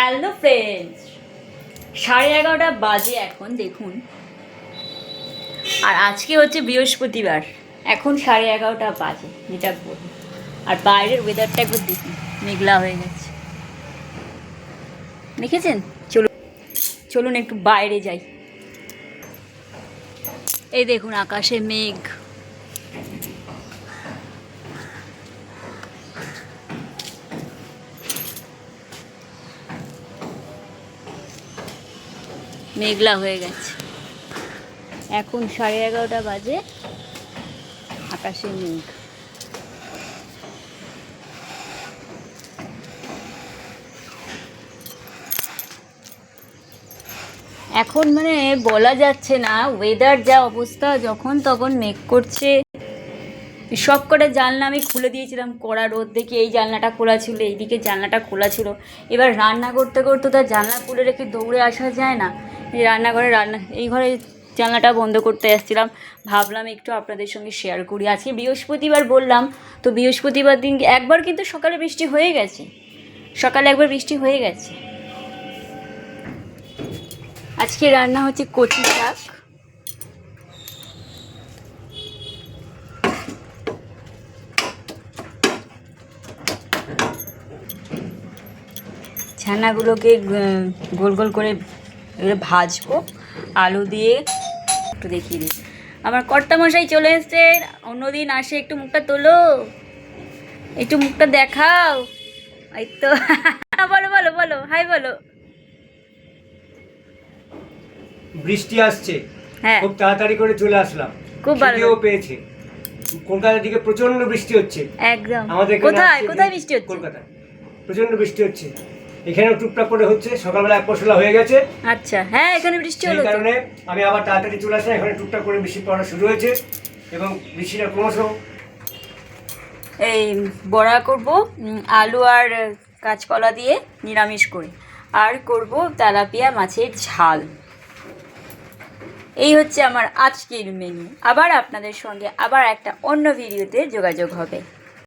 Hello friends, 11:30 বাজে এখন দেখুন। আর আজকে হচ্ছে বৃহস্পতিবার, এখন 11:30 বাজে যেটা বলি। আর বাইরের ওয়েদারটা একবার দেখুন, মেঘলা হয়ে গেছে, দেখেছেন? চলুন একটু বাইরে যাই। এই দেখুন আকাশে মেঘ, মেঘলা হয়ে গেছে। এখন 11:30 বাজে, আকাশে মেঘ। এখন মানে বলা যাচ্ছে না, ওয়েদার যা অবস্থা, যখন তখন মেঘ করছে। সব কটা জানলা আমি খুলে দিয়েছিলাম, কড়া রোদ দেখে এই জানলাটা খোলা ছিল, এইদিকে জানলাটা খোলা ছিল। এবার রান্না করতে করতে তার জানলা খুলে রেখে দৌড়ে আসা যায় না। রান্নাঘরে এই ঘরে জানলাটা বন্ধ করতে আসছিলাম, ভাবলাম একটু আপনাদের সঙ্গে শেয়ার করি। আজকে বৃহস্পতিবার বললাম, তো বৃহস্পতিবার দিন একবার কিন্তু সকালে বৃষ্টি হয়ে গেছে, সকালে একবার বৃষ্টি হয়ে গেছে। আজকে রান্না হচ্ছে কচি শাক, ছানাগুলোকে গোল গোল করে ভাজবো আলু দিয়ে। একটু দেখিয়ে দিই, আমার কর্তামশাই চলে এসছে। অন্যদিন আসে, একটু মুখটা তোলো, একটু মুখটা দেখাও। এই তো বলো বলো বলো, হাই বলো। বৃষ্টি আসছে, হ্যাঁ, খুব তাড়াতাড়ি করে চলে আসলাম, খুব ভালো পেয়েছে। কলকাতার দিকে প্রচন্ড বৃষ্টি হচ্ছে একদম। আমাদের কোথায় কোথায় বৃষ্টি হচ্ছে? কলকাতায় প্রচন্ড বৃষ্টি হচ্ছে, এখানেও টুকটাক করে হচ্ছে। সকালবেলা এক পশলা হয়ে গেছে। আচ্ছা, হ্যাঁ এখানে বৃষ্টি হলো, সেই কারণে আমি আবার তাড়াতাড়ি চলে আসলাম। এখানে টুকটাক করে বৃষ্টি পড়া শুরু হয়েছে এবং বৃষ্টিটা ক্রমশ। এই বড়া করব আলু আর কাঁচকলা দিয়ে নিরামিষ করে, আর করব তেলাপিয়া মাছের ঝাল। এই হচ্ছে আমার আজকের মেনু। আবার আপনাদের সঙ্গে আবার একটা অন্য ভিডিওতে যোগাযোগ হবে।